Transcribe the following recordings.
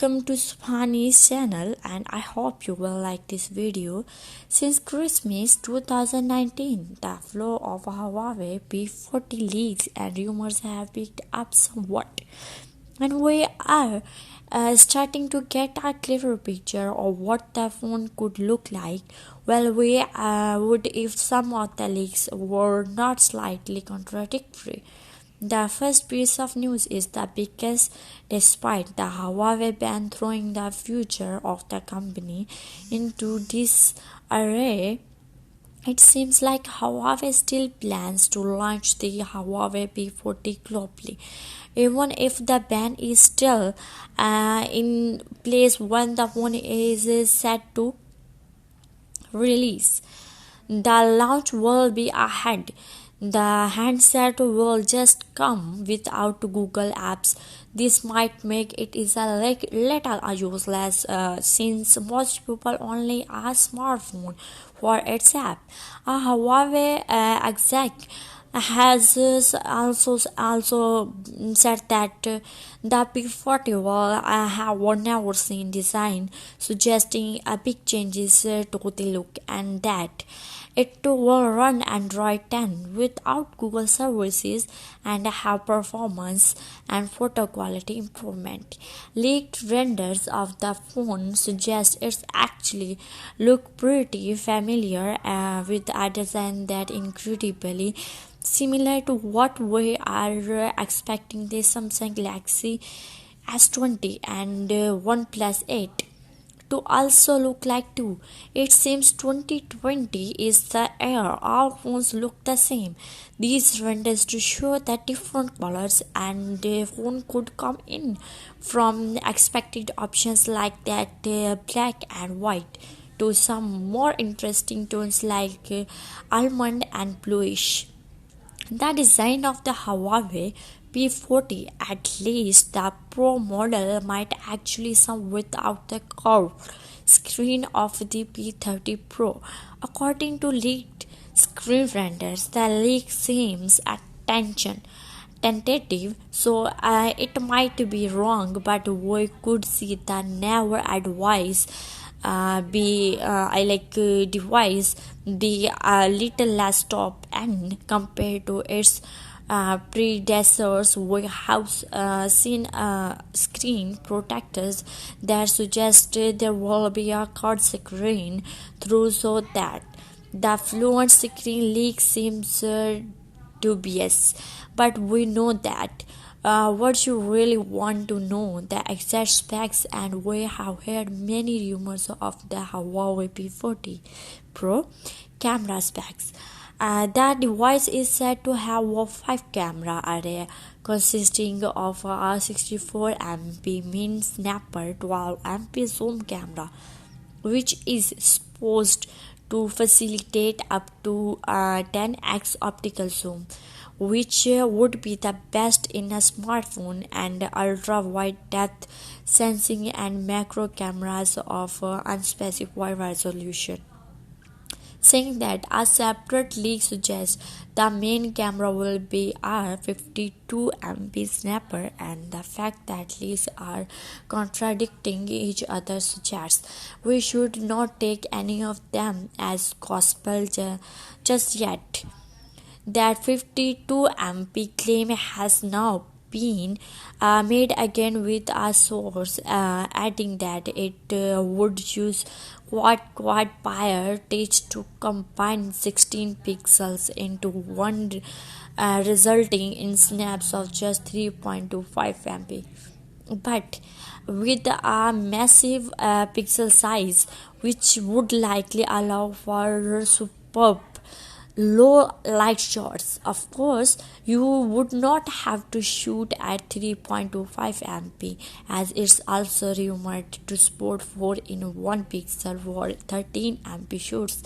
welcome to SUBHANI'S channel, and I hope you will like this video. Since Christmas 2019, the flow of Huawei P40 leaks and rumors have picked up somewhat, and we are starting to get a clearer picture of what the phone could look like. Well, we would if some of the leaks were not slightly contradictory. The first piece of news is the biggest. Despite the Huawei ban throwing the future of the company into disarray, it seems like Huawei still plans to launch the Huawei P40 globally, even if the ban is still in place when the phone is set to release. The launch will be ahead. The handset will just come without Google apps. This might make it is a little useless since most people only a smartphone for its app. A Huawei exec has also said that the P40 will have never seen design, suggesting a big changes to the look, and that it will run Android 10 without Google services and have performance and photo quality improvement. Leaked renders of the phone suggest it's actually look pretty familiar with a design that incredibly similar to what we are expecting the Samsung Galaxy S20 and OnePlus 8 to also look like too. It seems 2020 is the year all phones look the same. These renders to show that different colors and the phone could come in from expected options like that black and white to some more interesting tones like almond and bluish. The design of the Huawei P40, at least the Pro model, might actually come without the curved screen of the P30 Pro. According to leaked screen renders, the leak seems tentative, so it might be wrong, but we could see the never advise device be a little less top end compared to its predecessors. We have seen screen protectors that suggest there will be a card screen through, so that the fluent screen leak seems dubious, but we know that what you really want to know the exact specs, and we have heard many rumors of the Huawei P40 Pro camera specs. The device is said to have a 5-camera array consisting of a 64MP main snapper 12MP zoom camera, which is supposed to facilitate up to 10x optical zoom, which would be the best in a smartphone, and ultra wide depth sensing and macro cameras of unspecified resolution. Saying that a separate leak suggests the main camera will be a 52MP snapper, and the fact that leaks are contradicting each other suggests we should not take any of them as gospel just yet. That 52MP claim has now been made again with a source adding that it would use quad touch to combine 16 pixels into one, resulting in snaps of just 3.25MP. But with a massive pixel size, which would likely allow for superb low light shots. Of course, you would not have to shoot at 3.25MP, as it's also rumored to support 4 in 1 pixel for 13MP shoots,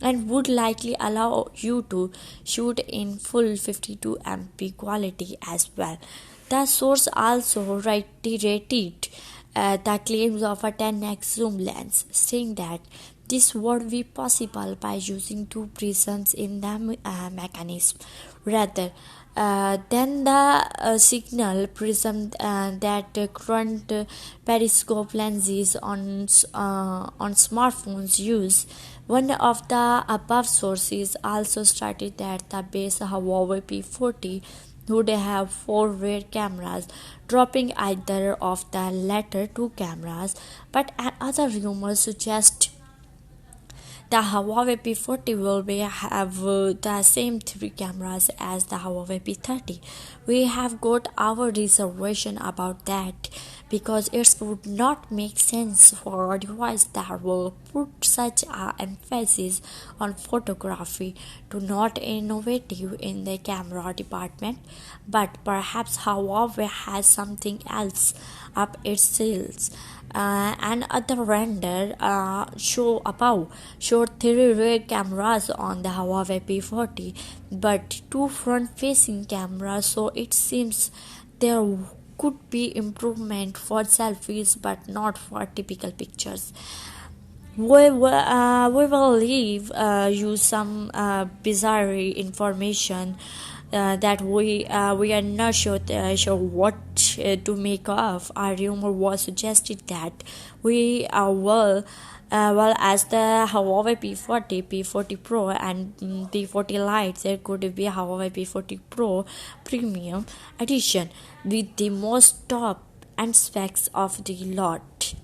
and would likely allow you to shoot in full 52MP quality as well. The source also reiterated the claims of a 10x zoom lens, saying that this would be possible by using two prisms in the mechanism rather Then the signal prism that current periscope lenses on smartphones use. One of the above sources also stated that the base Huawei P40 would have four rear cameras, dropping either of the latter two cameras. But another rumor suggests the Huawei P40 will have the same three cameras as the Huawei P30. We have got our reservation about that because it would not make sense for a device that will put such a emphasis on photography to not innovative in the camera department. But perhaps Huawei has something else up its sleeves. And other render show above showed three rear cameras on the Huawei P40 but two front-facing cameras, so it seems there could be improvement for selfies but not for typical pictures. We will leave you some bizarre information that we are not sure what to make of. Our rumor was suggested that we are well as the Huawei P40, P40 Pro, and P40 Lite. There could be a Huawei P40 Pro Premium Edition with the most top and specs of the lot.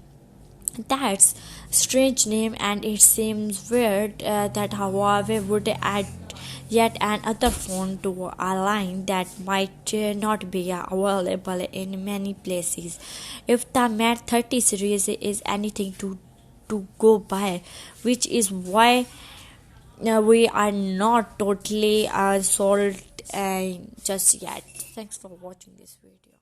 That's strange name, and it seems weird that Huawei would add yet another phone to a line that might not be available in many places. If the Mate 30 series is anything to go by, which is why we are not totally sold just yet. Thanks for watching this video.